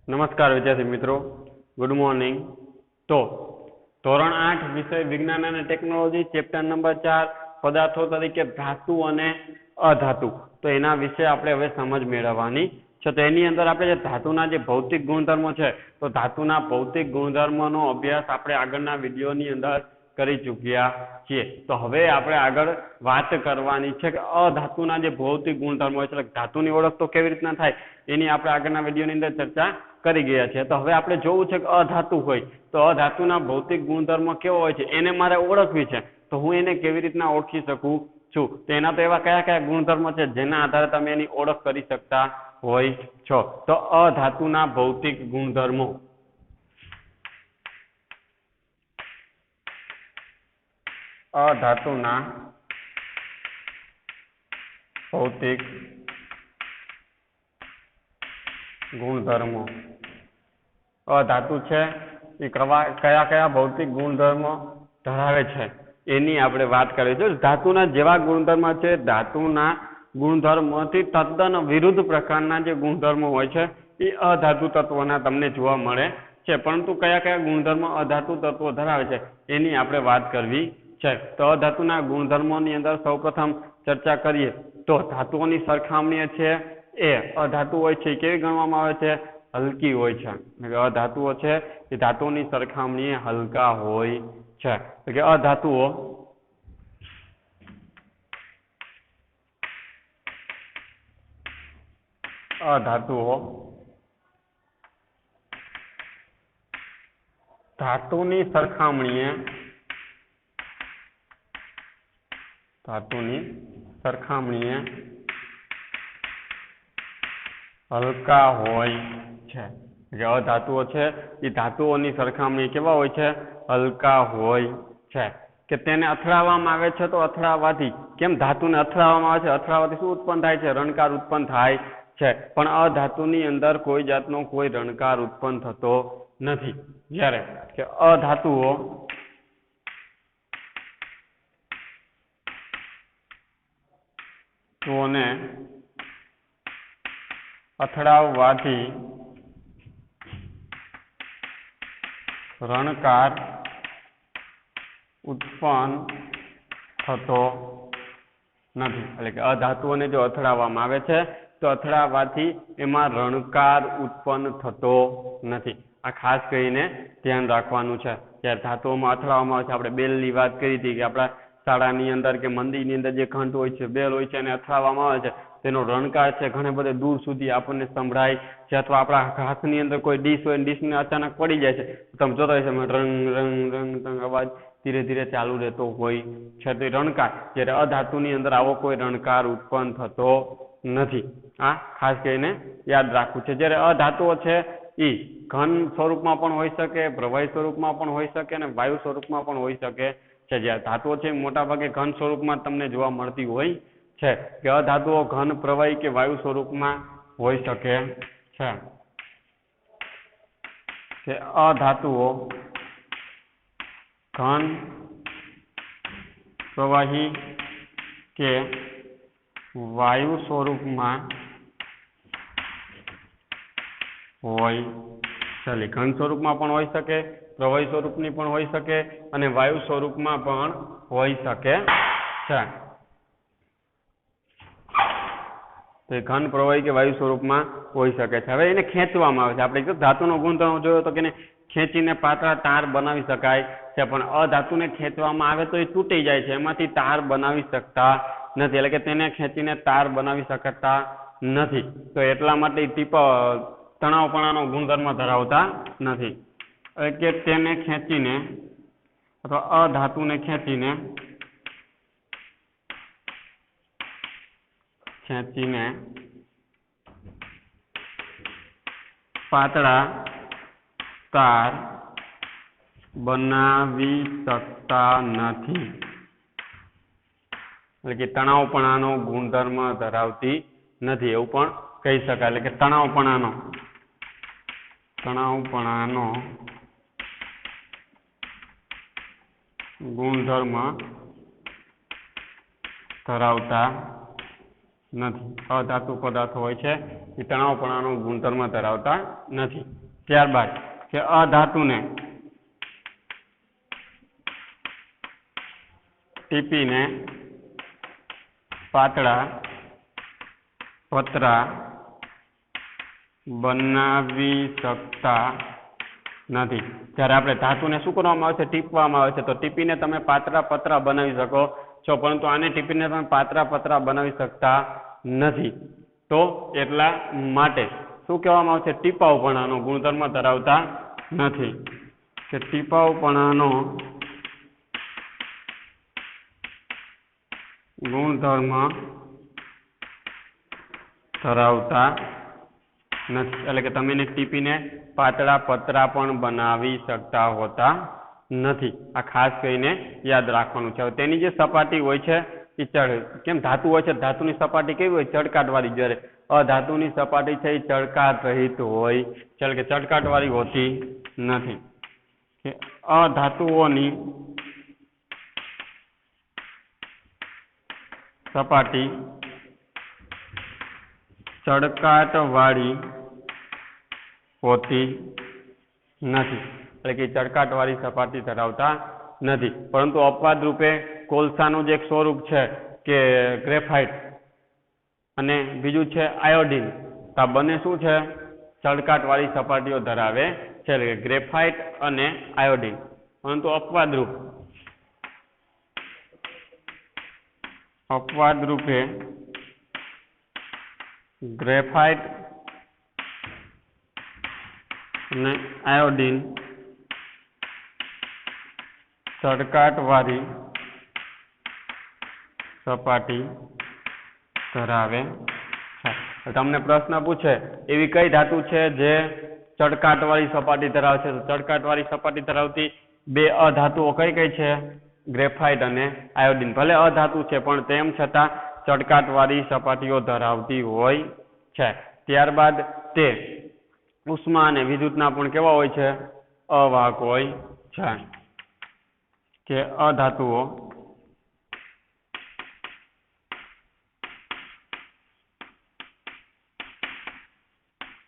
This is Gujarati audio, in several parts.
नमस्कार विद्यार्थी मित्रों, गुड मॉर्निंग। तो ધોરણ 8 વિષય વિજ્ઞાન અને ટેકનોલોજી ચેપ્ટર નંબર 4 પદાર્થો તરીકે ધાતુ અને અધાતુ, તો એના વિશે આપણે હવે સમજ મેળવવાની છે। તો એની અંદર આપણે જે ધાતુના જે ભૌતિક ગુણધર્મો છે, તો ધાતુના ભૌતિક ગુણધર્મોનો અભ્યાસ આપણે આગળના વિડીયોની અંદર કરી ચૂક્યા છીએ। તો હવે આપણે આગળ વાત કરવાની છે કે અધાતુના જે ભૌતિક ગુણધર્મો છે, ધાતુની ઓળખ તો કેવી રીતના થાય એની આપણે આગળના વિડીયોની અંદર ચર્ચા કરી ગયા છે। તો હવે આપણે જોવું છે કે અધાતુ હોય તો અધાતુના ભૌતિક ગુણધર્મો કેવો હોય છે એને મારે ઓળખવી છે। તો હું એને કેવી રીતના ઓળખી શકું છું, તો એના તો એવા કયા કયા ગુણધર્મો છે જેના આધારે તમે એની ઓળખ કરી શકતા હોય છો। તો અધાતુના ભૌતિક ગુણધર્મો, અધાતુના ભૌતિક ગુણધર્મો, અધાતુ છે એ કયા કયા ભૌતિક ગુણધર્મો ધરાવે છે એની આપણે વાત કરીએ છીએ। ધાતુના જેવા ગુણધર્મો છે, ધાતુના ગુણધર્મોથી તદ્દન વિરુદ્ધ પ્રકારના જે ગુણધર્મો હોય છે એ અધાતુ તત્વોના તમને જોવા મળે છે। પરંતુ કયા કયા ગુણધર્મો અધાતુ તત્વો ધરાવે છે એની આપણે વાત કરવી છે। તો અધાતુના ગુણધર્મોની અંદર સૌપ્રથમ ચર્ચા કરીએ તો ધાતુઓની સરખામણી છે એ અધાતુ હોય છે કેવી ગણવામાં આવે છે? હલકી હોય છે। અધાતુઓ છે એ ધાતુઓની સરખામણીએ હલકા હોય છે। એટલે કે અધાતુઓ ધાતુની સરખામણીએ હલકા હોય છે। જે અધાતુઓ છે એ ધાતુઓની સરખામણી કેવા હોય છે? હલકા હોય છે। કે તેને અથડાવવામાં આવે છે તો અથડાવવાથી, કેમ ધાતુને અથડાવવામાં આવે છે? અથડાવવાથી શું ઉત્પન્ન થાય છે? રણકાર ઉત્પન્ન થાય છે। પણ અધાતુની અંદર કોઈ જાતનો કોઈ રણકાર ઉત્પન્ન થતો નથી। જ્યારે કે અધાતુઓ તોને અથડાવવાથી રણકાર ઉત્પન્ન થતો નથી। એટલે કે અધાતુઓને જો અથડાવવામાં આવે છે તો અથડાવવાથી એમાં રણકાર ઉત્પન્ન થતો નથી। આ ખાસ કરીને ધ્યાન રાખવાનું છે। જ્યારે ધાતુઓમાં અથડાવવામાં આવે છે, આપણે બેલની વાત કરી હતી કે આપણા શાળાની અંદર કે મંદિરની અંદર જે ઘંટ હોય છે, બેલ હોય છે, એને અથડાવવામાં આવે છે, તેનો રણકાર છે ઘણે બધે દૂર સુધી આપણને સંભળાય છે। અથવા આપણા હાથની અંદર કોઈ ડીશ હોય, ડીશને અચાનક પડી જાય છે, તમે જોતા હોય છે રંગ રંગ રંગ રંગ અવાજ ધીરે ધીરે ચાલુ રહેતો હોય છે, તે રણકાર। જ્યારે અધાતુની અંદર આવો કોઈ રણકાર ઉત્પન્ન થતો નથી। આ ખાસ કરીને યાદ રાખવું છે। જ્યારે અધાતુઓ છે એ ઘન સ્વરૂપમાં પણ હોઈ શકે, પ્રવાહી સ્વરૂપમાં પણ હોઈ શકે અને વાયુ સ્વરૂપમાં પણ હોઈ શકે છે। જ્યારે ધાતુઓ છે મોટા ભાગે ઘન સ્વરૂપમાં તમને જોવા મળતી હોય છે, કે અધાતુઓ ઘન, પ્રવાહી કે વાયુ સ્વરૂપમાં હોઈ શકે છે। કે અધાતુઓ ઘન, પ્રવાહી કે વાયુ સ્વરૂપમાં હોય છે। ઘન સ્વરૂપમાં પણ હોઈ શકે, પ્રવાહી સ્વરૂપની પણ હોઈ શકે અને વાયુ સ્વરૂપમાં પણ હોઈ શકે છે। તો ઘન, પ્રવાહી કે વાયુ સ્વરૂપમાં હોઈ શકે છે। હવે એને ખેંચવામાં આવે છે। આપણે ધાતુનો ગુણધર્મ જોયો તો કે એને ખેંચીને પાતળા તાર બનાવી શકાય છે, પણ અધાતુને ખેંચવામાં આવે તો એ તૂટી જાય છે, એમાંથી તાર બનાવી શકતા નથી। એટલે કે તેને ખેંચીને તાર બનાવી શકતા નથી। તો એટલા માટે તણાવપણાનો ગુણધર્મ ધરાવતા નથી। એટલે કે તેને ખેંચીને અથવા અધાતુને ખેંચીને પાતળા તાર બનાવી શકતા નથી। એટલે કે તણાવપણાનો ગુણધર્મ ધરાવતી નથી એવું પણ કહી શકાય। એટલે કે તણાવપણાનો ગુણધર્મ ધરાવતા નથી. અધાતુ પદાર્થો હોય છે એ તણાવપણાનો ગુણધર્મ ધરાવતા નથી. ત્યારબાદ કે અધાતુને ટીપીને પાતળા પતરા બનાવી શકતા નથી. જ્યારે આપણે ધાતુને શું કરવામાં આવે છે? ટીપવામાં આવે છે. તો ટીપીને તમે પાતળા પતરા બનાવી શકો છો, પરંતુ આને ટીપીને તમે પાતળા પતરા બનાવી શકતા નથી. તો એટલા માટે શું કહેવામાં આવે છે? ટીપાઉપણાનો ગુણધર્મ ધરાવતા નથી. કે ટીપાઉપણાનો ગુણધર્મ ધરાવતા નથી. એટલે કે તમે એને ટીપીને પાતળા પતરા પણ બનાવી શકતા હોતા નથી. આ ખાસ કરીને યાદ રાખવાનું છે. હવે તેની જે સપાટી હોય છે એ કેમ ધાતુ હોય છે, ધાતુની સપાટી કેવી હોય? ચળકાટવાળી. જ્યારે અધાતુની સપાટી છે એ ચળકાટ રહિત હોય છે, એટલે કે ચળકાટવાળી હોતી નથી. કે અધાતુઓની સપાટી ચળકાટવાળી હોતી નથી. એટલે કે ચળકાટવાળી સપાટી ધરાવતા નથી. પરંતુ અપવાદ રૂપે કોલસાનું જે એક સ્વરૂપ છે કે ગ્રેફાઇટ અને બીજું છે આયોડિન, આ બંને શું છે? ચળકાટવાળી સપાટીઓ ધરાવે છે. એટલે કે ગ્રેફાઇટ અને આયોડિન. પરંતુ અપવાદ રૂપે ગ્રેફાઇટ અને આયોડિન ચળકાટવાળી સપાટી ધરાવે છે. તમને પ્રશ્ન પૂછે એવી કઈ ધાતુ છે જે ચળકાટવાળી સપાટી ધરાવે છે? તો ચળકાટવાળી સપાટી ધરાવતી બે અધાતુઓ કઈ કઈ છે? ગ્રેફાઇટ અને આયોડિન. ભલે અધાતુ છે પણ તેમ છતાં ચળકાટવાળી સપાટીઓ ધરાવતી હોય છે. ત્યારબાદ તે ઉષ્મા અને વિદ્યુતના પણ કેવા હોય છે? અવાહક હોય છે. કે અધાતુઓ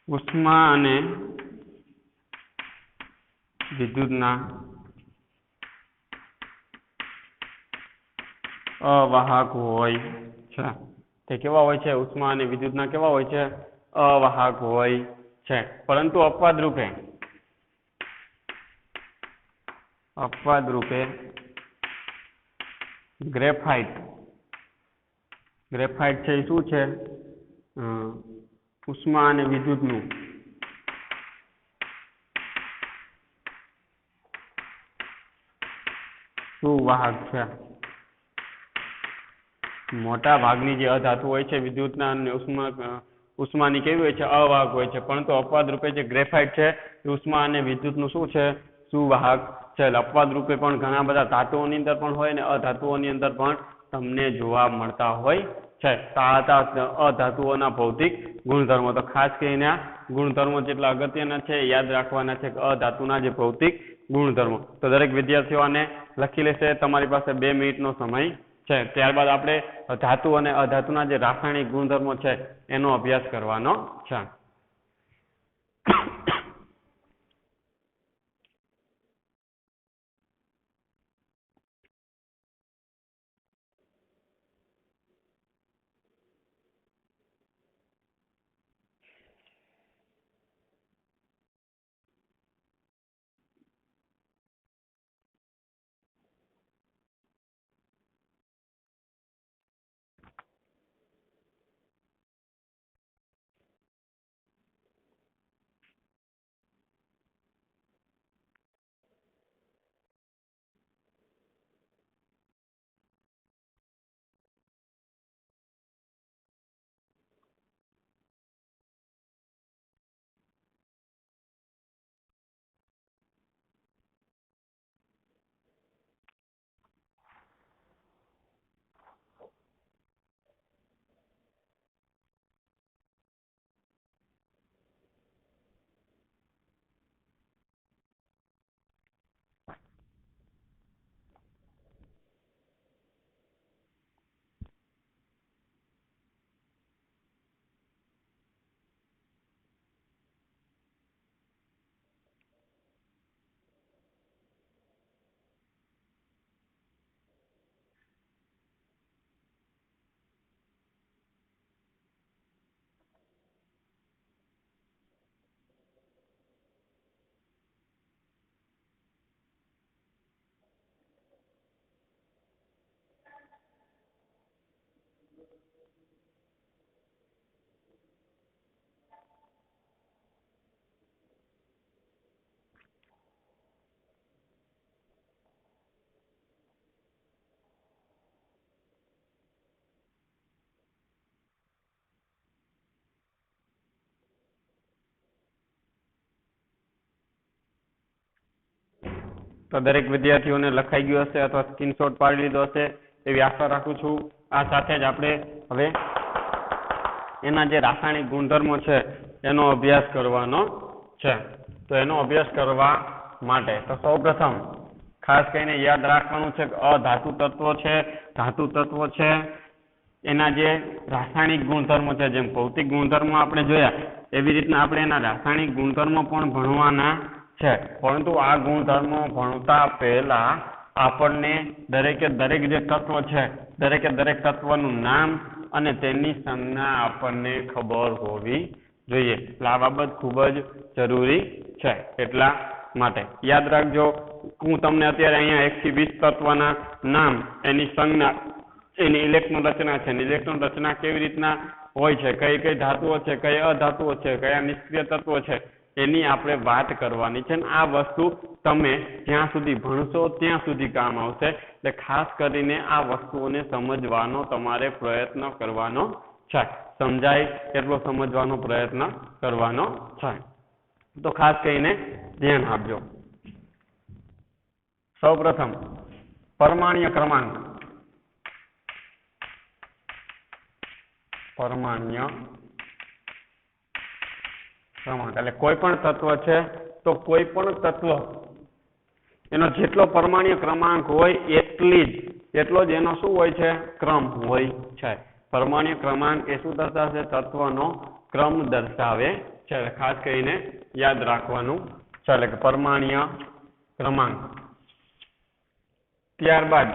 ઉષ્મા અને વિદ્યુતના અવાહક હોય છે. તે કેવા હોય છે? ઉષ્મા અને વિદ્યુતના કેવા હોય છે? અવાહક હોય છે. પરંતુ અપવાદ રૂપે ગ્રેફાઇટ છે એ શું છે? ઉષ્મા અને વિદ્યુતનું સુવાહક છે. મોટા ભાગની જે અધાતુ હોય છે વિદ્યુતના અને ઉષ્માની કેવી હોય છે? અવાહક હોય છે. પરંતુ અપવાદ રૂપે જે ગ્રેફાઇટ છે એ ઉષ્મા અને વિદ્યુતનું શું છે? સુવાહક છે. અપવાદ રૂપે પણ ઘણા બધા ધાતુઓની અંદર પણ હોય અને અધાતુઓની અંદર પણ તમને જોવા મળતા હોય છે. અધાતુઓના ભૌતિક ગુણધર્મો. તો ખાસ કરીને આ ગુણધર્મો જેટલા અગત્યના છે યાદ રાખવાના છે. અધાતુના જે ભૌતિક ગુણધર્મો. તો દરેક વિદ્યાર્થીઓ આને લખી લેશે. તમારી પાસે 2 મિનિટનો સમય છે. ત્યારબાદ આપણે ધાતુ અને અધાતુના જે રાસાયણિક ગુણધર્મો છે એનો અભ્યાસ કરવાનો છે. તો દરેક વિદ્યાર્થીઓને લખાઈ ગયું હશે અથવા સ્ક્રીનશોટ પાડી લીધો હશે એવી આશા રાખું છું. આ સાથે જ આપણે હવે એના જે રાસાયણિક ગુણધર્મો છે એનો અભ્યાસ કરવાનો છે. તો એનો અભ્યાસ કરવા માટે તો સૌપ્રથમ ખાસ કરીને યાદ રાખવાનું છે કે અધાતુ તત્વો છે, ધાતુ તત્વો છે, એના જે રાસાયણિક ગુણધર્મો છે, જેમ ભૌતિક ગુણધર્મો આપણે જોયા એવી રીતના આપણે એના રાસાયણિક ગુણધર્મો પણ ભણવાના છે. પરંતુ આ ગુણધર્મો ભણતા પહેલા આપણને દરેકે દરેક જે તત્વ છે દરેકે દરેક તત્વનું નામ અને તેની સંજ્ઞા આપણને ખબર હોવી જોઈએ. એટલે આ બાબત ખૂબ જ જરૂરી છે. એટલા માટે યાદ રાખજો, હું તમને અત્યારે અહીંયા 1 થી 20 તત્વના નામ, એની સંજ્ઞા, એની ઇલેક્ટ્રોન રચના છે, ઇલેક્ટ્રોન રચના કેવી રીતના હોય છે, કઈ કઈ ધાતુઓ છે, કઈ અધાતુઓ છે, કયા નિષ્ક્રિય તત્વો છે, એની આપણે વાત કરવાની છે. આ વસ્તુ તમે જ્યાં સુધી ભણશો ત્યાં સુધી કામ આવશે. એટલે ખાસ કરીને આ વસ્તુઓને સમજવાનો તમારે પ્રયત્ન કરવાનો છે. સમજાય એટલો સમજવાનો પ્રયત્ન કરવાનો છે. તો ખાસ કરીને ધ્યાન આપજો. સૌપ્રથમ પરમાણ્વીય ક્રમાંક. પરમાણ્વીય ક્રમાંક એટલે કોઈ પણ તત્વ છે તો કોઈ પણ તત્વ એનો જેટલો પરમાણ્વીય ક્રમાંક હોય એટલો જ એનો શું હોય છે? ક્રમ હોય છે. પરમાણ્વીય ક્રમાંક એ શું દર્શાવે છે? તત્વનો ક્રમ દર્શાવે છે. ખાસ કરીને યાદ રાખવાનું છે. એટલે કે પરમાણ્વીય ક્રમાંક. ત્યારબાદ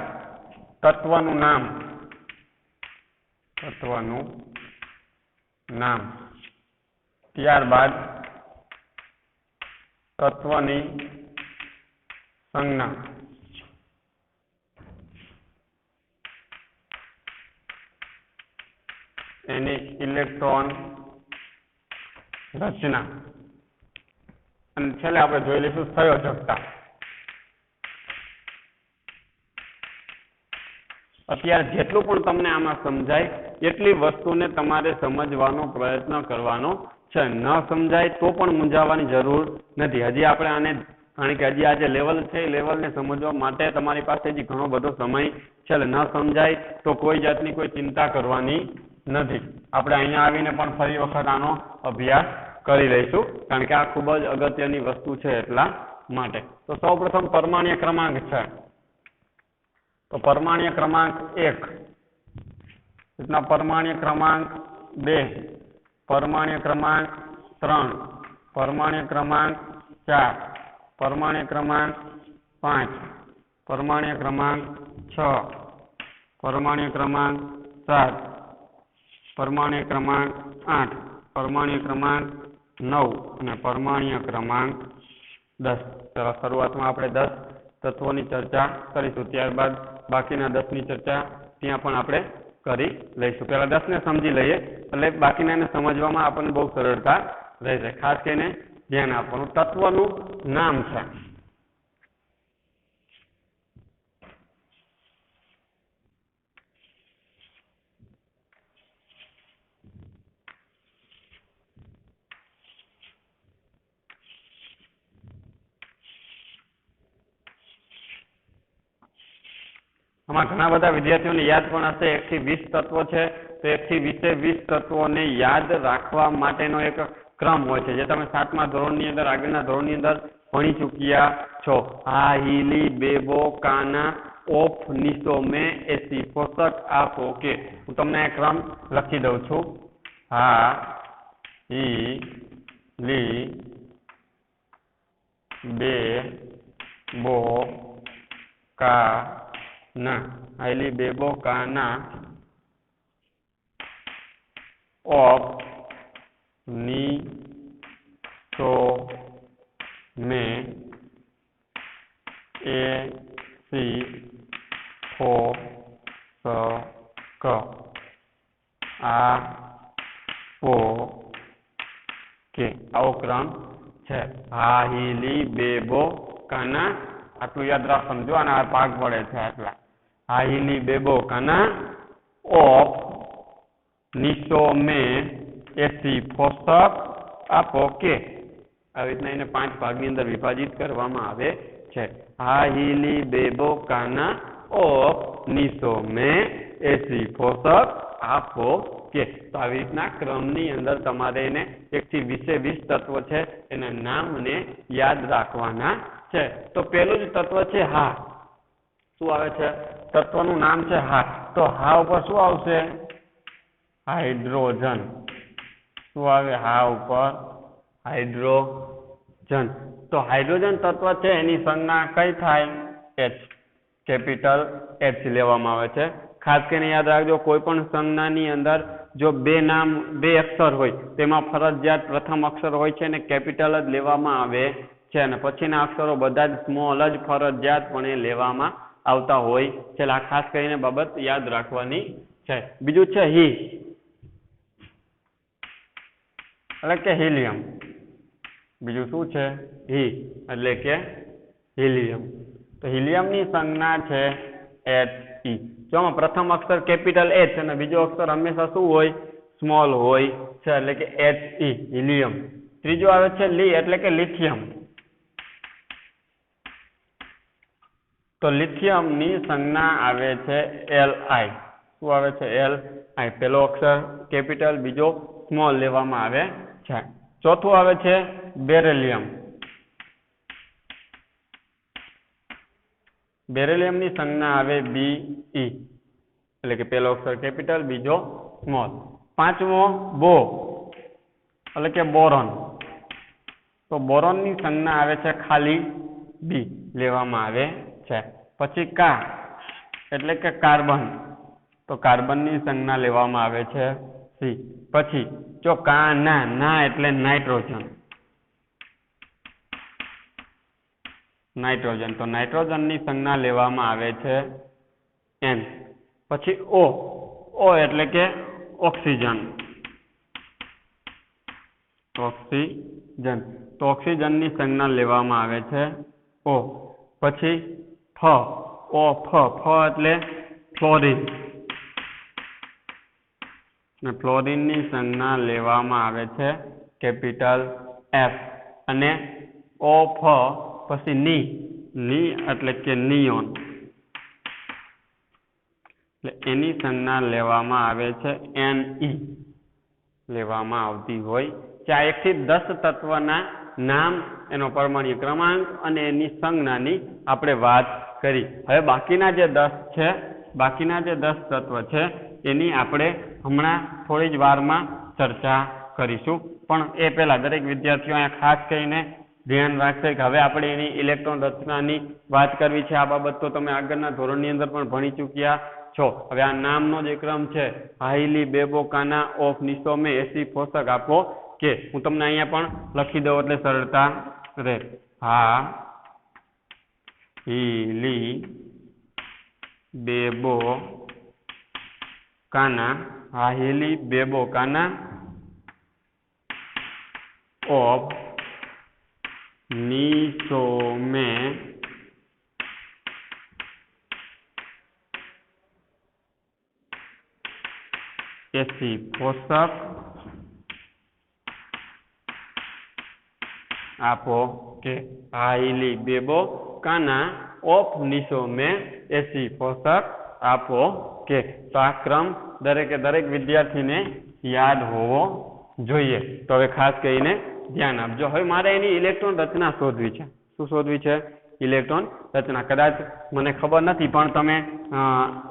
તત્વનું નામ. તત્વનું નામ. ત્યારબાદ તત્વની સંજ્ઞા. એની ઇલેક્ટ્રોન રચના અને છેલ્લે આપણે જોઈ લઈશું સંયોજકતા. અત્યારે જેટલું પણ તમને આમાં સમજાય એટલી વસ્તુને તમારે સમજવાનો પ્રયત્ન કરવાનો છે. ન સમજાય તો પણ મૂંઝાવાની જરૂર નથી. હજી આપણે આને, કારણ કે હજી આ જે લેવલ છે એ લેવલને સમજવા માટે તમારી પાસે હજી ઘણો બધો સમય છે. એટલે ન સમજાય તો કોઈ જાતની કોઈ ચિંતા કરવાની નથી. આપણે અહીંયા આવીને પણ ફરી વખત આનો અભ્યાસ કરી લઈશું, કારણ કે આ ખૂબ જ અગત્યની વસ્તુ છે એટલા માટે. તો સૌપ્રથમ પરમાણ્વીય ક્રમાંક છે. તો પરમાણ્વીય ક્રમાંક 1, રીતના પરમાણ્વીય ક્રમાંક 2, પરમાણ્વીય ક્રમાંક 3, પરમાણ્વીય ક્રમાંક 4, પરમાણ્વીય ક્રમાંક 5, પરમાણ્વીય ક્રમાંક 6, પરમાણ્વીય ક્રમાંક 7, પરમાણ્વીય ક્રમાંક 8, પરમાણ્વીય ક્રમાંક 9 અને પરમાણ્વીય ક્રમાંક 10. ચાલો શરૂઆતમાં આપણે 10 તત્વોની ચર્ચા કરીશું. ત્યારબાદ બાકીના 10ની ચર્ચા ત્યાં પણ આપણે કરી લઈશું. પહેલા 10 ને સમજી લઈએ એટલે બાકીનાને સમજવામાં આપણને બહુ સરળતા રહેશે. ખાસ કરીને ધ્યાન આપવાનું. તત્વનું નામ છે. આમાં ઘણા બધા વિદ્યાર્થીઓને યાદ પણ હશે. 1 થી 20 તત્વો છે તો 1 થી 20 તત્વોને યાદ રાખવા માટેનો એક ક્રમ હોય છે, જે તમે 7મા ધોરણની અંદર, આગળના ધોરણની અંદર ભણી ચૂક્યા છો. હા, હીલી, બેબો, કાના, ઓફ, નિશો, મે, એસી, પોષક, આપ, ઓકે. હું તમને એક ક્રમ લખી દઉં છું. હા, હી, લી, બે, બો, કા, ના. આઈલી, બેબો, કાના, ઓફ, ની, સો, મે, એ, સી, ફો, સ, ક, આ, પો, કે. આવો ક્રમ છે. હા, હી, લી, બેબો, કાના. આટલું યાદ રાખવાનું. જો આના ભાગ પડે છે આટલા. હા, હી, લી, બેબો, કાના, ઓફ, નિશો, મે, એસી, પોષક, આપો, કે. આવી રીતના એને 5 ભાગની અંદર વિભાજિત કરવામાં આવે છે હાહિલી બેબો કાના ઓફ નીસો મેં એસી પોષક આપો કે તો આવી રીતના ક્રમની અંદર તમારે એને 1 થી 20 તત્વ છે એના નામને યાદ રાખવાના છે તો પહેલું જ તત્વ છે હા શું આવે છે તત્વનું નામ છે હા તો હા ઉપર શું આવશે હાઇડ્રોજન શું આવે હા ઉપર હાઇડ્રોજન તો હાઇડ્રોજન તત્વ છે એની સંજ્ઞા કઈ થાય H કેપિટલ H લેવામાં આવે છે ખાસ કરીને યાદ રાખજો કોઈ પણ સંજ્ઞાની અંદર જો બે અક્ષર હોય તેમાં ફરજિયાત પ્રથમ અક્ષર હોય છે અને કેપિટલ જ લેવામાં આવે છે અને પછીના અક્ષરો બધા જ સ્મોલ જ ફરજિયાતપણે લેવામાં આવતા હોય છે આ ખાસ કરીને બાબત યાદ રાખવાની છે બીજું છે હી એટલે કે હિલિયમ બીજું શું છે હી એટલે કે હિલિયમ તો હિલિયમની સંજ્ઞા છે He જો પ્રથમ અક્ષર કેપિટલ H અને બીજો અક્ષર હંમેશા શું હોય સ્મોલ હોય છે એટલે કે He હિલિયમ ત્રીજો આવે છે લી એટલે કે લિથિયમ તો લિથિયમની સંજ્ઞા આવે છે Li શું આવે છે Li પહેલો અક્ષર કેપિટલ બીજો સ્મોલ લેવામાં આવે છે ચોથું આવે છે બેરિલિયમ બેરિલિયમની સંજ્ઞા આવે Be એટલે કે પહેલો અક્ષર કેપિટલ બીજો સ્મોલ પાંચમો બો એટલે કે બોરોન તો બોરોનની સંજ્ઞા આવે છે ખાલી બી લેવામાં આવે છે પછી કા એટલે કે કાર્બન તો કાર્બનની સંજ્ઞા લેવામાં આવે છે સી પછી જો કા ના એટલે નાઇટ્રોજન તો નાઇટ્રોજનની સંજ્ઞા લેવામાં આવે છે N પછી O એટલે કે ઓક્સિજન તો ઓક્સિજનની સંજ્ઞા લેવામાં આવે છે O પછી ફ એટલે ફ્લોરિન અને ફ્લોરિનની સંજ્ઞા લેવામાં આવે છે કેપિટલ F અને O ફ પછી ની એટલે કે નિયોન એટલે એની સંજ્ઞા લેવામાં આવે છે Ne લેવામાં આવતી હોય કે આ 1 થી 10 તત્વના નામ એનો પરમાણ્વીય ક્રમાંક અને એની સંજ્ઞાની આપણે વાત કરી હવે બાકીના જે 10 તત્વ છે એની આપણે હમણાં થોડી જ વારમાં ચર્ચા કરીશું પણ એ પહેલા દરેક વિદ્યાર્થીઓ અહીંયા ખાસ કરીને ધ્યાન રાખશે કે હવે આપણે એની ઇલેક્ટ્રોન રચનાની વાત કરવી છે આ બાબત તો તમે આગળના ધોરણની અંદર પણ ભણી ચૂક્યા છો હવે આ નામનો જે ક્રમ છે હાઈલી બેબો કાના ઓફ નિસોમે એસી પોષક આપો કે હું તમને અહીંયા પણ લખી દઉં એટલે સરળતા રહે હા હિલી બેબો કાના હાઈલી બેબો કાના ઓફ નિસોમે એસી પોષક આપો કે હાઈલી બેબો કાના ઓફ નિસોમે એસી પોષક આપો કે તો આ ક્રમ દરેક વિદ્યાર્થીને યાદ હોવો જોઈએ તો હવે ખાસ કરીને ધ્યાન આપજો હવે મારે એની ઇલેક્ટ્રોન રચના શોધવી છે શું શોધવી છે ઇલેક્ટ્રોન રચના કદાચ મને ખબર નથી પણ તમે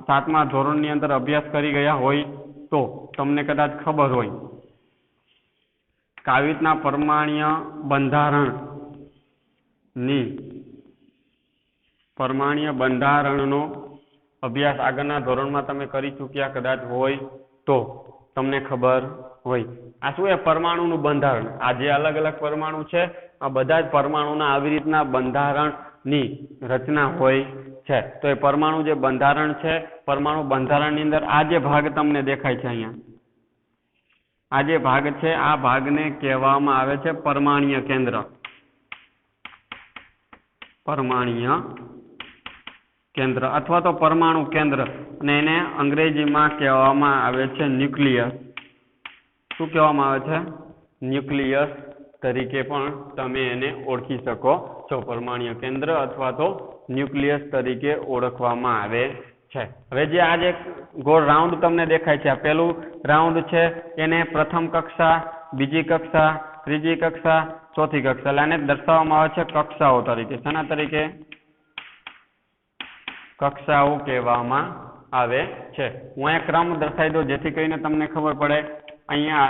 7મા ધોરણની અંદર અભ્યાસ કરી ગયા હોય તો તમને કદાચ ખબર હોય કે આવી રીતના પરમાણ્વીય બંધારણનો અભ્યાસ આગળના ધોરણમાં તમે કરી ચૂક્યા કદાચ હોય તો તમને ખબર હોય આ શું એ પરમાણુનું બંધારણ આ જે અલગ અલગ પરમાણુ છે આ બધા જ પરમાણુના આવી રીતના બંધારણની રચના હોય છે તો એ પરમાણુ જે બંધારણ છે પરમાણુ બંધારણની અંદર આ જે ભાગ તમને દેખાય છે અહીંયા આ જે ભાગ છે આ ભાગને કહેવામાં આવે છે પરમાણ્વીય કેન્દ્ર અથવા તો પરમાણુ કેન્દ્ર અને એને અંગ્રેજીમાં કહેવામાં આવે છે ન્યુક્લિયસ શું કહેવામાં આવે છે ન્યુક્લિયસ તરીકે પણ તમે એને ઓળખી શકો છો. પરમાણ્વીય કેન્દ્ર અથવા તો ન્યુક્લિયસ તરીકે ઓળખવામાં આવે છે. હવે જે આ જે ગોળ રાઉન્ડ તમને દેખાય છે, આ પેલું રાઉન્ડ છે એને પ્રથમ કક્ષા, બીજી કક્ષા, ત્રીજી કક્ષા, ચોથી કક્ષા, એટલે આને દર્શાવવામાં આવે છે કક્ષાઓ તરીકે. શેના તરીકે? કક્ષાઓ કહેવામાં આવે છે. હું અહીંયા ક્રમ દર્શાવી દઉં જેથી કરીને તમને ખબર પડે. અહીંયા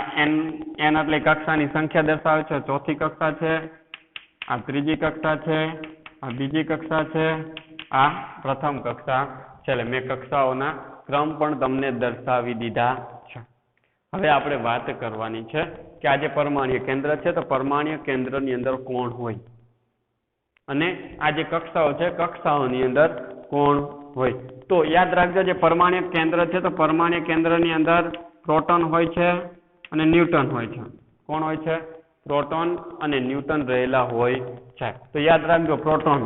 n એટલે કક્ષાની સંખ્યા દર્શાવે છે. ચોથી કક્ષા છે, આ ત્રીજી કક્ષા છે, આ બીજી કક્ષા છે, આ પ્રથમ કક્ષા છે. એટલે મેં કક્ષાઓના ક્રમ પણ તમને દર્શાવી દીધા છે. હવે આપણે વાત કરવાની છે કે આ જે પરમાણ્વીય કેન્દ્ર છે તો પરમાણ્વીય કેન્દ્રની અંદર કોણ હોય અને આ જે કક્ષાઓ છે કક્ષાઓની અંદર કોણ હોય. તો યાદ રાખજો, જે પરમાણ્વીય કેન્દ્ર છે તો પરમાણ્વીય કેન્દ્રની અંદર પ્રોટોન હોય છે અને ન્યુટ્રોન હોય છે. કોણ હોય છે? પ્રોટોન અને ન્યુટ્રોન રહેલા હોય છે. તો યાદ રાખજો, પ્રોટોન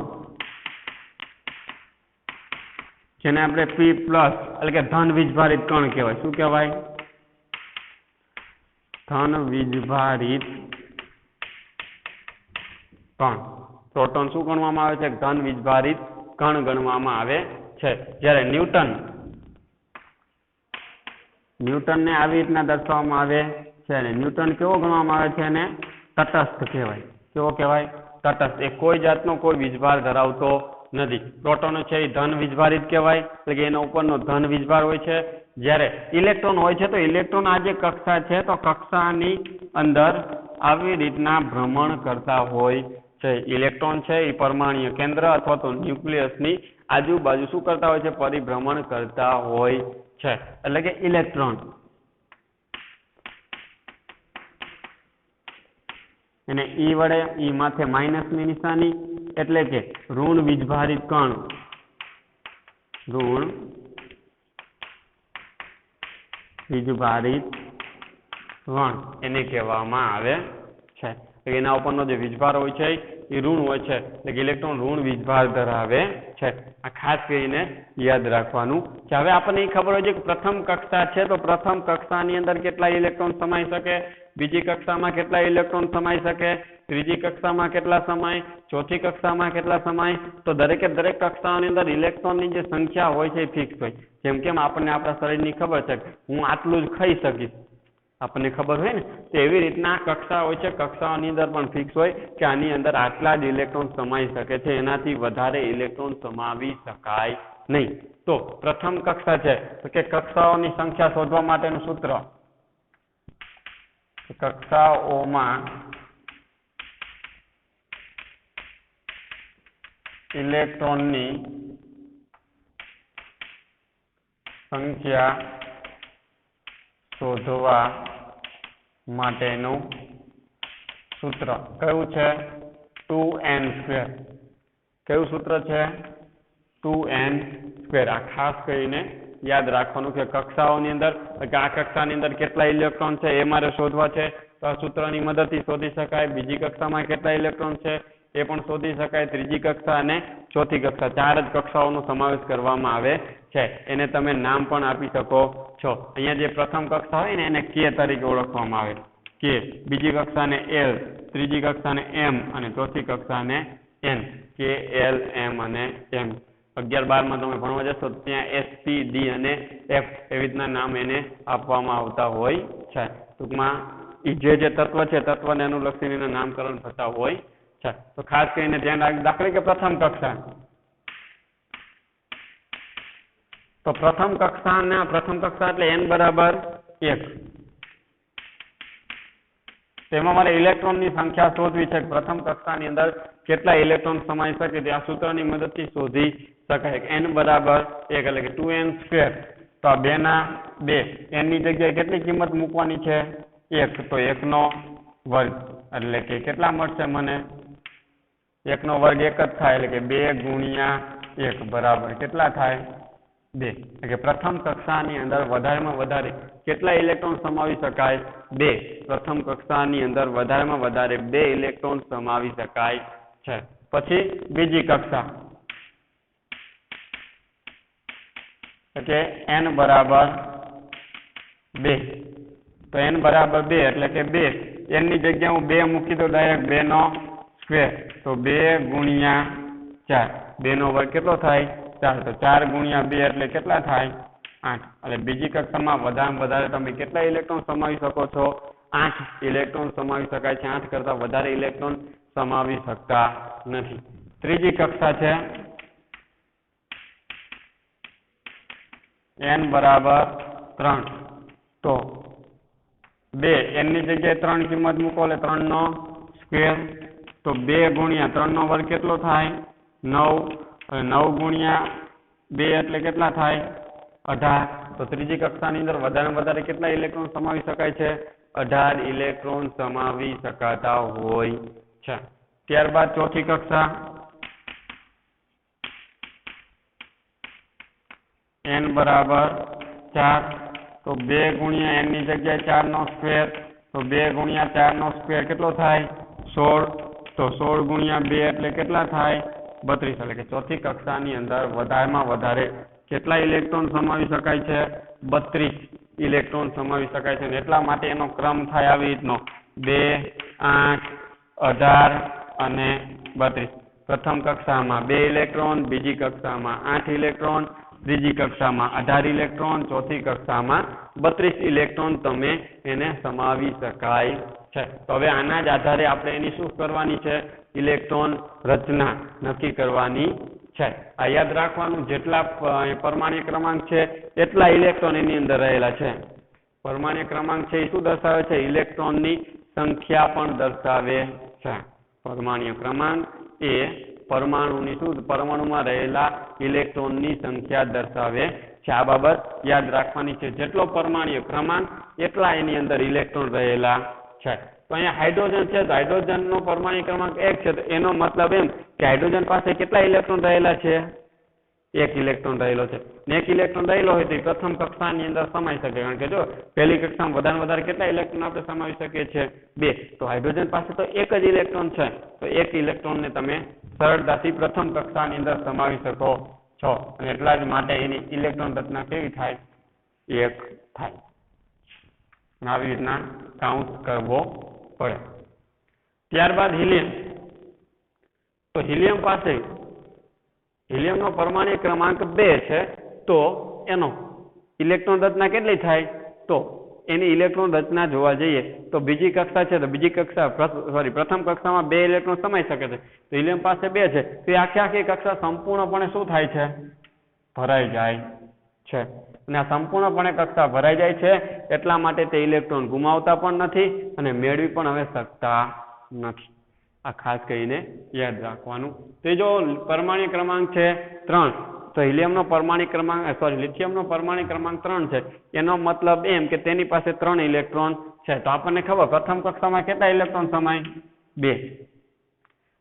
જેને આપણે P+ એટલે કે ધન વીજભારિત કણ કહેવાય. શું કહેવાય? ધન વીજભારિત કણ. પ્રોટોન શું ગણવામાં આવે છે? ધન વીજભારિત કણ ગણવામાં આવે છે. જ્યારે ન્યુટનને આવી રીતના દર્શાવવામાં આવે છે અને ન્યુટન કેવો ગણવામાં આવે છે? એને તટસ્થ કહેવાય. કેવો કહેવાય? તટસ્થ. એ કોઈ જાતનો કોઈ વીજભાર ધરાવતો નથી. પ્રોટોન છે એ ધન વીજભારિત કહેવાય, એટલે કે એના ઉપરનો ધન વીજભાર હોય છે. જ્યારે ઇલેક્ટ્રોન હોય છે તો ઇલેક્ટ્રોન આ જે કક્ષા છે તો કક્ષાની અંદર આવી રીતના ભ્રમણ કરતા હોય છે. ઇલેક્ટ્રોન છે એ પરમાણ્વીય કેન્દ્ર અથવા તો ન્યુક્લિયસની આજુબાજુ શું કરતા હોય છે? પરિભ્રમણ કરતા હોય છે. એટલે કે ઇલેક્ટ્રોન એને ઈ વડે, ઈ માથે માઇનસની નિશાની, એટલે કે ઋણ વીજભારિત કણ, ઋણ વીજભારિત કણ એને કહેવામાં આવે છે. એના ઉપરનો જે વીજભાર હોય છે એ ઋણ હોય છે, એટલે કે ઇલેક્ટ્રોન ઋણ વીજભાર ધરાવે છે. આ ખાસ કરીને યાદ રાખવાનું છે. હવે આપણને એ ખબર હોય છે કે પ્રથમ કક્ષા છે તો પ્રથમ કક્ષાની અંદર કેટલા ઇલેક્ટ્રોન સમાઈ શકે, બીજી કક્ષામાં કેટલા ઇલેક્ટ્રોન સમાઈ શકે, ત્રીજી કક્ષામાં કેટલા સમાય, ચોથી કક્ષામાં કેટલા સમાય. તો દરેકે દરેક કક્ષાઓની અંદર ઇલેક્ટ્રોનની જે સંખ્યા હોય છે એ ફિક્સ હોય. જેમ કેમ આપણને આપણા શરીરની ખબર છે હું આટલું જ ખાઈ શકીશ, આપણને ખબર હોય ને, તો એવી રીતના કક્ષા હોય છે. કક્ષાઓની અંદર પણ ફિક્સ હોય કે આની અંદર આટલા જ ઇલેક્ટ્રોન સમાઈ શકે છે, એનાથી વધારે ઇલેક્ટ્રોન સમાવી શકાય નહીં. તો પ્રથમ કક્ષા છે તો કે કક્ષાઓની સંખ્યા શોધવા માટેનું સૂત્ર, કક્ષાઓમાં ઇલેક્ટ્રોનની સંખ્યા શોધવા માટેનું સૂત્ર કયું છે? 2n². કયું સૂત્ર છે? 2n². આ ખાસ કરીને યાદ રાખવાનું કે કક્ષાઓની અંદર કે આ કક્ષાની અંદર કેટલા ઇલેક્ટ્રોન છે એ મારે શોધવા છે તો આ સૂત્રની મદદથી શોધી શકાય. બીજી કક્ષામાં કેટલા ઇલેક્ટ્રોન છે એ પણ શોધી શકાય. ત્રીજી કક્ષા અને ચોથી કક્ષા, 4 જ કક્ષાઓનો સમાવેશ કરવામાં આવે છે. એને તમે નામ પણ આપી શકો છો. અહીંયા જે પ્રથમ કક્ષા હોય ને એને K તરીકે ઓળખવામાં આવે, K. બીજી કક્ષાને L, ત્રીજી કક્ષાને M અને ચોથી કક્ષાને N. K, L, M અને M. 11-12માં તમે ભણવા જશો તો ત્યાં S, P, D અને F એવી રીતના નામ એને આપવામાં આવતા હોય છે. ટૂંકમાં જે તત્વ છે તત્વને અનુલક્ષીને એના નામકરણ થતા હોય છે. તો ખાસ કરીને ધ્યાન રાખજો. દાખલા કે પ્રથમ કક્ષા, તો પ્રથમ કક્ષા એટલે n બરાબર 1. તેમાં મારે ઇલેક્ટ્રોનની સંખ્યા શોધવી છે. પ્રથમ કક્ષાની અંદર કેટલા ઇલેક્ટ્રોન સમાઈ શકે તે આ સૂત્રની મદદથી શોધી શકાય. n બરાબર 1 એટલે કે 2n². તો આ 2 ના 2, n ની જગ્યાએ કેટલી કિંમત મૂકવાની છે? 1. તો 1નો વર્ગ એટલે કે કેટલા મળશે મને? 1નો વર્ગ 1 જ થાય, એટલે કે 2 ગુણ્યા 1 બરાબર કેટલા થાય? 2. એટલે કે પ્રથમ કક્ષાની અંદર વધારેમાં વધારે કેટલા ઇલેક્ટ્રોન સમાવી શકાય? 2. પ્રથમ કક્ષાની અંદર વધારેમાં વધારે 2 ઇલેક્ટ્રોન સમાવી શકાય છે. પછી બીજી કક્ષા એટલે n બરાબર 2. તો n બરાબર 2 એટલે કે 2 એની જગ્યાએ હું 2 મૂકી દઉં ડાયરેક્ટ 2 નો સ્ક્વેર તો 2 ગુણ્યા 4 2 નો વર્ગ કેટલો થાય 4 તો 4 ગુણ્યા 2 એટલે કેટલા થાય 8 એટલે બીજી કક્ષામાં વધારે વધારે તમે કેટલા ઇલેક્ટ્રોન સમાવી શકો છો 8 ઇલેક્ટ્રોન સમાવી શકાય છે 8 કરતા વધારે ઇલેક્ટ્રોન સમાવી શકતા નથી ત્રીજી કક્ષા છે n બરાબર 3 તો 2 n ની જગ્યાએ 3 કિંમત મૂકો એટલે 3 નો સ્ક્વેર તો 2 ગુણ્યા 3 નો વર્ગ કેટલો થાય 9 9 ગુણ્યા 2 એટલે કેટલા થાય 18 તો ત્રીજી કક્ષાની અંદર વધારે વધારે કેટલા ઇલેક્ટ્રોન સમાવી શકાય છે 18 ઇલેક્ટ્રોન સમાવી શકાતા હોય છે ત્યારબાદ ચોથી કક્ષા n બરાબર 4 તો 2 ગુણ્યા n ની જગ્યાએ 4 નો સ્ક્વેર તો 2 ગુણ્યા 4 નો સ્ક્વેર કેટલો થાય 16 તો 16 ગુણ્યા 2 એટલે કેટલા થાય 32 એટલે કે ચોથી કક્ષાની અંદર વધારેમાં વધારે કેટલા ઇલેક્ટ્રોન સમાવી શકાય છે 32 ઇલેક્ટ્રોન સમાવી શકાય છે એટલા માટે એનો ક્રમ થાય આવી રીતનો 2 8 18 અને 32 પ્રથમ કક્ષામાં 2 ઇલેક્ટ્રોન બીજી કક્ષામાં 8 ઇલેક્ટ્રોન ત્રીજી કક્ષામાં 18 ઇલેક્ટ્રોન ચોથી કક્ષામાં 32 ઇલેક્ટ્રોન તમે એને સમાવી શકાય છે તો હવે આના જ આધારે આપણે એની શું કરવાની છે ઇલેક્ટ્રોન રચના નક્કી કરવાની છે આ યાદ રાખવાનું જેટલા પરમાણ્વીય ક્રમાંક છે એટલા ઇલેક્ટ્રોન એની અંદર રહેલા છે પરમાણ્વીય ક્રમાંક છે એ શું દર્શાવે છે ઇલેક્ટ્રોનની સંખ્યા પણ દર્શાવે છે પરમાણ્વીય ક્રમાંક એ પરમાણુની શું પરમાણુમાં રહેલા ઇલેક્ટ્રોનની સંખ્યા દર્શાવે છે આ બાબત યાદ રાખવાની છે જેટલો પરમાણ્વીય ક્રમાંક એટલા એની અંદર ઇલેક્ટ્રોન રહેલા છે તો અહીંયા હાઇડ્રોજન છે તો હાઇડ્રોજનનો પરમાણ્વીય ક્રમાંક 1 છે તો એનો મતલબ એમ કે હાઇડ્રોજન પાસે કેટલા ઇલેક્ટ્રોન રહેલા છે 1 ઇલેક્ટ્રોન રહેલો છે ને 1 ઇલેક્ટ્રોન રહેલો હોય તો એ પ્રથમ કક્ષાની અંદર સમાઈ શકે કારણ કે જો પહેલી કક્ષામાં વધારે વધારે કેટલા ઇલેક્ટ્રોન આપણે સમાવી શકીએ છીએ 2 તો હાઇડ્રોજન પાસે તો 1 જ ઇલેક્ટ્રોન છે તો 1 ઇલેક્ટ્રોનને તમે સરળતાથી પ્રથમ કક્ષાની અંદર સમાવી શકો છો અને એટલા જ માટે એની ઇલેક્ટ્રોન રચના કેવી થાય 1 થાય આવી રીતના કાઉન્ટ કરવો પડે ત્યારબાદ હિલિયમ તો હિલિયમ પાસે હિલિયમનો પરમાણ્વીય ક્રમાંક 2 છે તો એનો ઇલેક્ટ્રોન રચના કેટલી થાય તો એની ઇલેક્ટ્રોન રચના જોવા જઈએ તો બીજી કક્ષા છે તો બીજી કક્ષા પ્રથમ કક્ષામાં 2 ઇલેક્ટ્રોન સમાઈ શકે છે તો હિલિયમ પાસે 2 છે તો એ આખી કક્ષા સંપૂર્ણપણે શું થાય છે ભરાઈ જાય છે અને આ સંપૂર્ણપણે કક્ષા ભરાઈ જાય છે એટલા માટે તે ઇલેક્ટ્રોન ગુમાવતા પણ નથી અને મેળવી પણ હવે શકતા નથી આ ખાસ કરીને યાદ રાખવાનું ત્રીજો પરમાણ્વીય ક્રમાંક છે 3 તો હિલિયમનો પરમાણ્વીય ક્રમાંક લિથિયમનો પરમાણ્વીય ક્રમાંક 3 છે એનો મતલબ એમ કે તેની પાસે 3 ઇલેક્ટ્રોન છે તો આપણને ખબર પ્રથમ કક્ષામાં કેટલા ઇલેક્ટ્રોન સમાય 2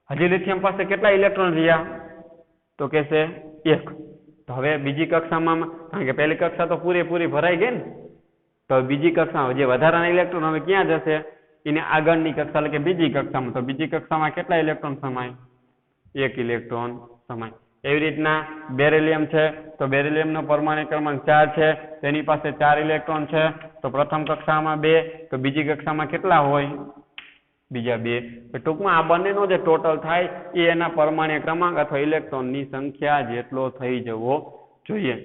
હજી લિથિયમ પાસે કેટલા ઇલેક્ટ્રોન રહ્યા તો કે છે 1 તો હવે બીજી કક્ષામાં કારણ કે પહેલી કક્ષા તો પૂરેપૂરી ભરાઈ ગઈ ને તો બીજી કક્ષામાં જે વધારાના ઇલેક્ટ્રોન હવે ક્યાં જશે એને આગળની કક્ષા એટલે કે બીજી કક્ષામાં તો બીજી કક્ષામાં કેટલા ઇલેક્ટ્રોન સમાય 1 ઇલેક્ટ્રોન સમાય એવી રીતના બેરિલિયમ છે તો બેરિલિયમનો પરમાણ્વીય ક્રમાંક 4 છે તેની પાસે 4 ઇલેક્ટ્રોન છે તો પ્રથમ કક્ષામાં 2 તો બીજી કક્ષામાં કેટલા હોય બીજા 2 તો ટૂંકમાં આ બંનેનો જે ટોટલ થાય એ એના પરમાણ્વીય ક્રમાંક અથવા ઇલેક્ટ્રોનની સંખ્યા જેટલો થઈ જવો જોઈએ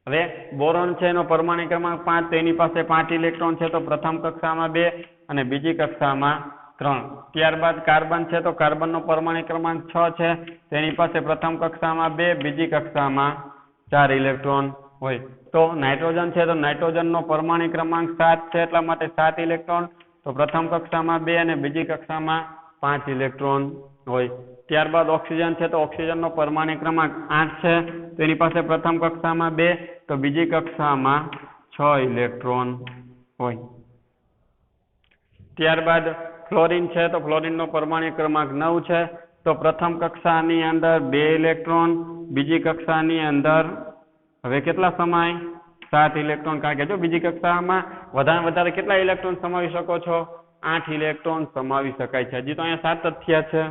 હવે બોરોન છે એનો પરમાણ્વીય ક્રમાંક 5 તો એની પાસે 5 ઇલેક્ટ્રોન છે તો પ્રથમ કક્ષામાં 2 અને બીજી કક્ષામાં 3 ત્યારબાદ કાર્બન છે તો કાર્બનનો પરમાણ્વીય ક્રમાંક 6 છે તેની પાસે પ્રથમ કક્ષામાં 2 બીજી કક્ષામાં 4 ઇલેક્ટ્રોન હોય તો નાઇટ્રોજન છે તો નાઇટ્રોજનનો પરમાણ્વીય ક્રમાંક 7 છે એટલા માટે 7 ઇલેક્ટ્રોન તો પ્રથમ કક્ષામાં 2 અને બીજી કક્ષામાં 5 ઇલેક્ટ્રોન હોય ત્યારબાદ ઓક્સિજન છે તો ઓક્સિજનનો પરમાણ્વીય ક્રમાંક 8 છે તેની પાસે પ્રથમ કક્ષામાં 2 તો બીજી કક્ષામાં 6 ઇલેક્ટ્રોન હોય ત્યારબાદ ફ્લોરિન છે તો ફ્લોરિનનો પરમાણ્વીય ક્રમાંક 9 છે તો પ્રથમ કક્ષાની અંદર 2 ઇલેક્ટ્રોન બીજી કક્ષાની અંદર હવે કેટલા સમાય 7 ઇલેક્ટ્રોન કારણ કે જો બીજી કક્ષામાં વધારે કેટલા ઇલેક્ટ્રોન સમાવી શકો છો 8 ઇલેક્ટ્રોન સમાવી શકાય છે હજી તો અહીંયા 7 જ થયા છે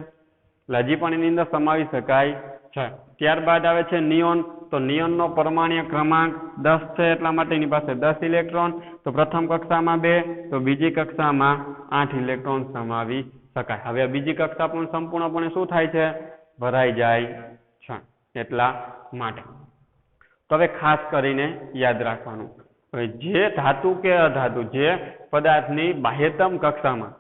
એટલે હજી પણ એની અંદર સમાવી શકાય છે. ત્યારબાદ આવે છે નિયોન. તો નિયોનનો પરમાણ્વીય ક્રમાંક 10 છે, એટલા માટે એની પાસે 10 ઇલેક્ટ્રોન. તો પ્રથમ કક્ષામાં 2, તો બીજી કક્ષામાં 8 ઇલેક્ટ્રોન સમાવી શકાય. હવે બીજી કક્ષા પણ સંપૂર્ણપણે શું થાય છે? ભરાઈ જાય છે. એટલા માટે તો હવે ખાસ કરીને યાદ રાખવાનું, હવે જે ધાતુ કે અધાતુ, જે પદાર્થની બાહ્યતમ કક્ષામાં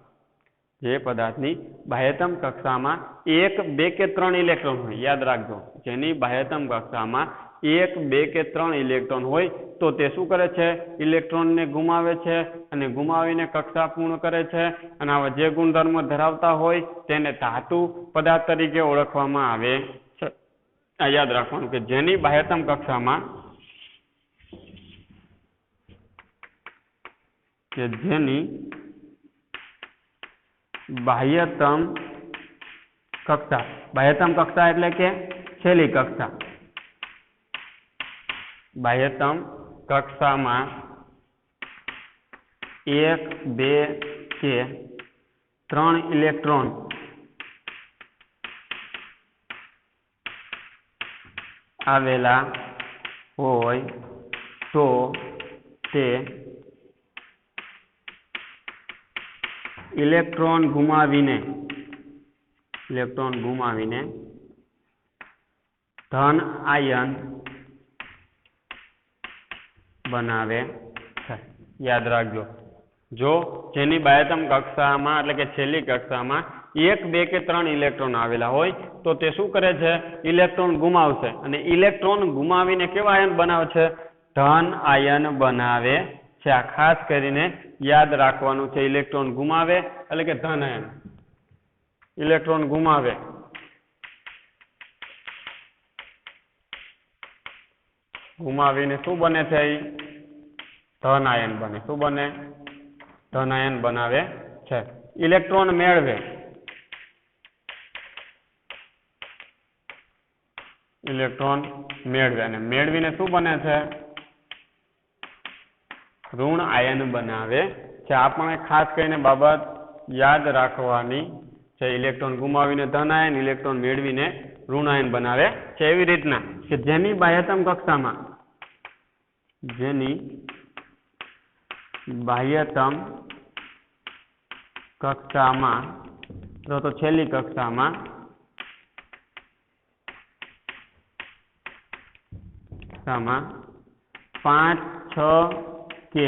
1, 2 કે 3 ઇલેક્ટ્રોન હોય, યાદ રાખજો, જેની બાહ્યતમ કક્ષામાં 1, 2 કે 3 ઇલેક્ટ્રોન હોય તો તે શું કરે છે? ઇલેક્ટ્રોનને ગુમાવે છે અને ગુમાવીને કક્ષા પૂર્ણ કરે છે. અને આવા જે ગુણધર્મ ધરાવતા હોય તેને ધાતુ પદાર્થ તરીકે ઓળખવામાં આવે છે. આ યાદ રાખવાનું કે જેની બાહ્યતમ કક્ષામાં બાહ્યતમ કક્ષા એટલે કે છેલ્લી કક્ષા. બાહ્યતમ કક્ષામાં 1, 2 કે 3 ઇલેક્ટ્રોન આવેલા હોય તો તે ઇલેક્ટ્રોન ગુમાવીને ધન આયન બનાવે છે. યાદ રાખજો, જો જેની બાહ્યતમ કક્ષામાં એટલે કે છેલ્લી કક્ષામાં 1, 2 કે 3 ઇલેક્ટ્રોન આવેલા હોય તો તે શું કરે છે? ઇલેક્ટ્રોન ગુમાવશે અને ઇલેક્ટ્રોન ગુમાવીને કેવા આયન બનાવે છે? ધન આયન બનાવે છે. આ ખાસ કરીને યાદ રાખવાનું છે. ઇલેક્ટ્રોન ગુમાવે એટલે કે ધન આયન. ઇલેક્ટ્રોન ગુમાવે ગુમાવીને શું બને છે? ધન આયન બને. શું બને? ધન આયન બનાવે છે. ઇલેક્ટ્રોન મેળવે અને મેળવીને શું બને છે? ઋણ આયન બનાવે છે. આ પણ ખાસ કરીને બાબત યાદ રાખવાની છે. ઇલેક્ટ્રોન ગુમાવીને ધન આયન, ઇલેક્ટ્રોન મેળવીને ઋણ આયન બનાવે છે. એવી રીતના કે જેની બાહ્યતમ કક્ષામાં તો છેલ્લી કક્ષામાં 5, 6 કે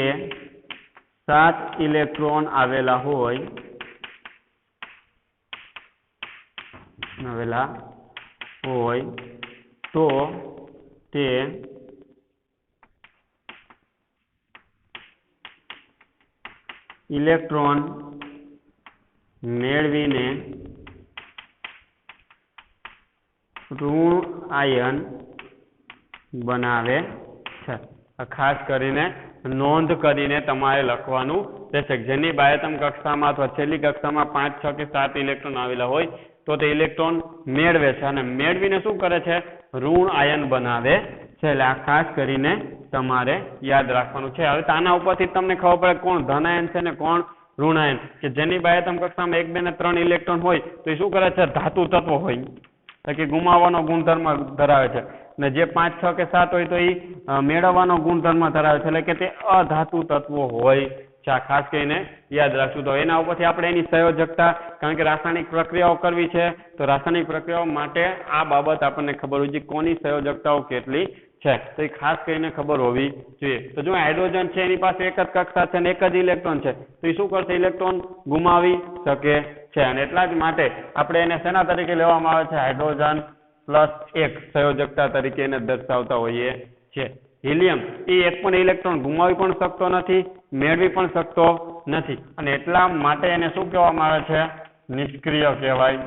7 ઇલેક્ટ્રોન આવેલા હોય તો તે ઇલેક્ટ્રોન મેળવીને ઋણ આયન બનાવે છે. ખાસ કરીને નોંધ કરીને તમારે લખવાનું રહેશે. જેની બાહ્યતમ કક્ષામાં અથવા છેલ્લી કક્ષામાં 5, 6 કે 7 ઇલેક્ટ્રોન આવેલા હોય તો તે ઇલેક્ટ્રોન મેળવે છે અને મેળવીને શું કરે છે? ઋણ આયન બનાવે છે. એટલે આ ખાસ કરીને તમારે યાદ રાખવાનું છે. હવે આના ઉપરથી તમને ખબર પડે કોણ ધન આયન છે ને કોણ ઋણ આયન. કે જેની બાહ્યતમ કક્ષામાં 1, 2 ને 3 ઇલેક્ટ્રોન હોય તો એ શું કરે છે? ધાતુ તત્વ હોય એટલે કે ગુમાવવાનો ગુણધર્મ ધરાવે છે. ને જે 5, 6 કે 7 હોય તો એ મેળવવાનો ગુણધર્મ ધરાવે છે, એટલે કે તે અધાતુ તત્વો હોય છે. આ ખાસ કરીને યાદ રાખશું. તો એના ઉપરથી આપણે એની સંયોજકતા, કારણ કે રાસાયણિક પ્રક્રિયાઓ કરવી છે તો રાસાયણિક પ્રક્રિયાઓ માટે આ બાબત આપણને ખબર હોવી જોઈએ, કોની સંયોજકતાઓ કેટલી છે તો એ ખાસ કરીને ખબર હોવી જોઈએ. તો જો હાઇડ્રોજન છે એની પાસે એક જ કક્ષા છે અને એક જ ઇલેક્ટ્રોન છે તો એ શું કરશે? ઇલેક્ટ્રોન ગુમાવી શકે છે. અને એટલા જ માટે આપણે એને શેના તરીકે લેવામાં આવે છે? હાઇડ્રોજન +1 સંયોજકતા તરીકે એને દર્શાવતા હોઈએ છીએ. હિલિયમ એ એક પણ ઇલેક્ટ્રોન ગુમાવી પણ શકતો નથી, મેળવી પણ શકતો નથી અને એટલા માટે એને શું કહેવામાં આવે છે? નિષ્ક્રિય કહેવાય.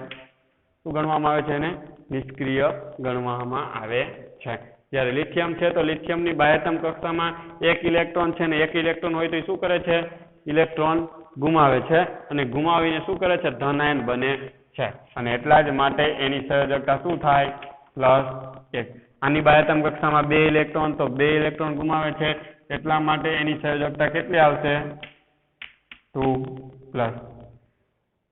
શું ગણવામાં આવે છે? એને નિષ્ક્રિય ગણવામાં આવે છે. જ્યારે લિથિયમ છે તો લિથિયમની બાહ્યતમ કક્ષામાં 1 ઇલેક્ટ્રોન છે ને 1 ઇલેક્ટ્રોન હોય તો એ શું કરે છે? ઇલેક્ટ્રોન ગુમાવે છે અને ગુમાવીને શું કરે છે? ધન આયન બને છે. અને એટલા જ માટે એની સંયોજકતા શું થાય? +1. આની બાહ્યતમ કક્ષામાં 2 ઇલેક્ટ્રોન, તો 2 ઇલેક્ટ્રોન ગુમાવે છે એટલા માટે એની સંયોજકતા કેટલી આવશે? 2+.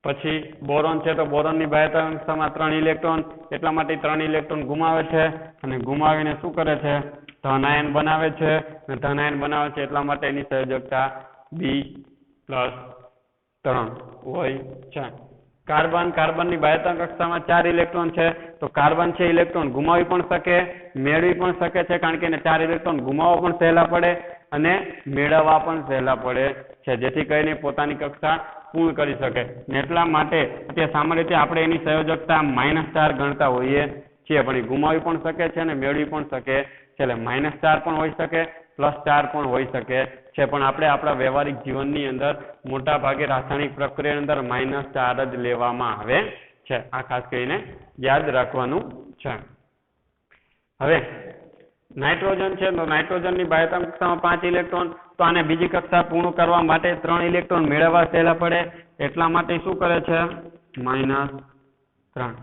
પછી બોરોન છે તો બોરોનની બાહ્યતા કક્ષામાં 3 ઇલેક્ટ્રોન, એટલા માટે 3 ઇલેક્ટ્રોન ગુમાવે છે અને ગુમાવીને શું કરે છે? ધન આયન બનાવે છે અને ધન આયન બનાવે છે એટલા માટે એની સંયોજકતા B+3 હોય છે. કાર્બનની બાહ્યતા કક્ષામાં 4 ઇલેક્ટ્રોન છે તો કાર્બન છે ઇલેક્ટ્રોન ગુમાવી પણ શકે, મેળવી પણ શકે છે, કારણ કે એને 4 ઇલેક્ટ્રોન ગુમાવવા પણ સહેલા પડે અને મેળવવા પણ સહેલા પડે છે, જેથી કરીને પોતાની કક્ષા પૂર્ણ કરી શકે. એટલા માટે તે સામાન્ય રીતે આપણે એની સંયોજકતા -4 ગણતા હોઈએ છીએ, પણ એ ગુમાવી પણ શકે છે અને મેળવી પણ શકે છે. એટલે -4 પણ હોઈ શકે, +4 પણ હોઈ શકે છે, પણ આપણે આપણા વ્યવહારિક જીવનની અંદર મોટા ભાગે રાસાયણિક પ્રક્રિયાની અંદર -4 જ લેવામાં આવે છે. આ ખાસ કરીને યાદ રાખવાનું છે. હવે નાઇટ્રોજન છે તો નાઇટ્રોજનની બાહ્યતા કક્ષામાં 5 ઇલેક્ટ્રોન, તો આને બીજી કક્ષા પૂર્ણ કરવા માટે 3 ઇલેક્ટ્રોન મેળવવા સહેલા પડે, એટલા માટે શું કરે છે? -3.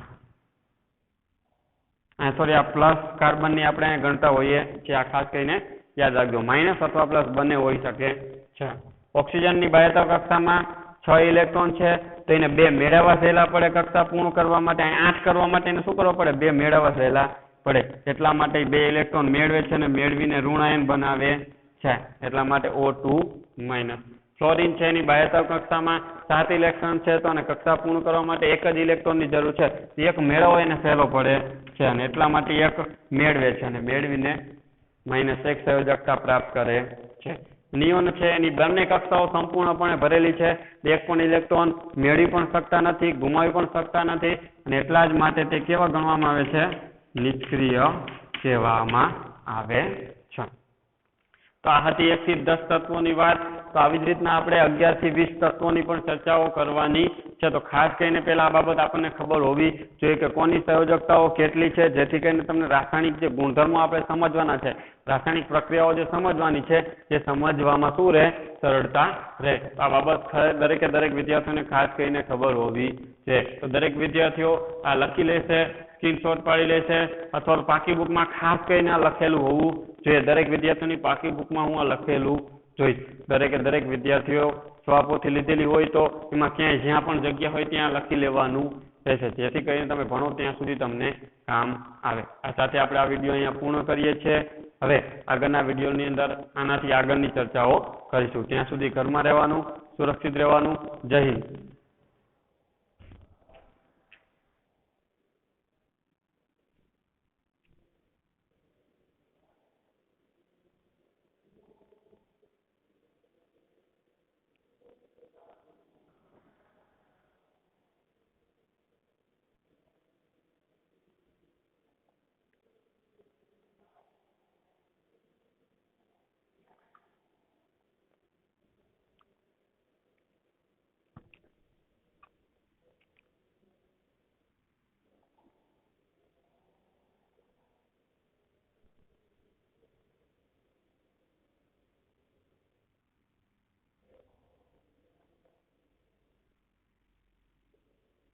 સોરી, આ પ્લસ કાર્બનની આપણે ગણતા હોઈએ છીએ, આ ખાસ કરીને યાદ રાખજો. માઇનસ અથવા પ્લસ બંને હોઈ શકે છે. ઓક્સિજનની બાહ્યતા કક્ષામાં 6 ઇલેક્ટ્રોન છે તો એને 2 મેળવવા સહેલા પડે કક્ષા પૂર્ણ કરવા માટે. 8 કરવા માટે એને શું કરવું પડે? 2 મેળવવા સહેલા પડે, એટલા માટે 2 ઇલેક્ટ્રોન મેળવે છે અને મેળવીને ઋણ આયન બનાવે છે, એટલા માટે O2-. ફ્લોરિન છે એની બાહ્યતા કક્ષામાં 7 ઇલેક્ટ્રોન છે તો અને કક્ષા પૂર્ણ કરવા માટે 1 જ ઇલેક્ટ્રોનની જરૂર છે, 1 મેળવવો એને સહેલો પડે છે અને એટલા માટે 1 મેળવે છે અને મેળવીને -1 સંયોજકતા પ્રાપ્ત કરે છે. નિયોન છે એની બંને કક્ષાઓ સંપૂર્ણપણે ભરેલી છે, 1 પણ ઇલેક્ટ્રોન મેળવી પણ શકતા નથી, ગુમાવી પણ શકતા નથી અને એટલા જ માટે તે કેવા ગણવામાં આવે છે? નિષ્ક્રિય કહેવામાં આવે છે. તો આ હતી 1 થી 10 તત્વોની વાત. તો આવી જ રીતના આપણે 11 થી 20 તત્વોની પણ ચર્ચાઓ કરવાની છે. તો ખાસ કરીને પહેલા આ બાબત આપણને ખબર હોવી જોઈએ કે કોની સંયોજકતાઓ કેટલી છે, જેથી કરીને તમને રાસાયણિક જે ગુણધર્મો આપણે સમજવાના છે, રાસાયણિક પ્રક્રિયાઓ જે સમજવાની છે, એ સમજવામાં શું રહે? સરળતા રહે. આ બાબત દરેકે દરેક વિદ્યાર્થીઓને ખાસ કરીને ખબર હોવી છે. તો દરેક વિદ્યાર્થીઓ આ લખી લેશે, સ્ક્રીનશોટ પાડી લેશે અથવા પાકી બુકમાં ખાસ કરીને આ લખેલું હોવું જોઈએ. દરેક વિદ્યાર્થીઓની પાકી બુકમાં હું આ લખેલું જોઈશ. દરેકે દરેક વિદ્યાર્થીઓ સ્વપોથી લીધેલી હોય તો એમાં ક્યાંય જ્યાં પણ જગ્યા હોય ત્યાં લખી લેવાનું રહેશે, જેથી કરીને તમે ભણો ત્યાં સુધી તમને કામ આવે. આ સાથે આપણે આ વિડીયો અહીંયા પૂર્ણ કરીએ છીએ. હવે આગળના વિડીયોની અંદર આનાથી આગળની ચર્ચાઓ કરીશું. ત્યાં સુધી ઘરમાં રહેવાનું, સુરક્ષિત રહેવાનું. જય હિન્દ.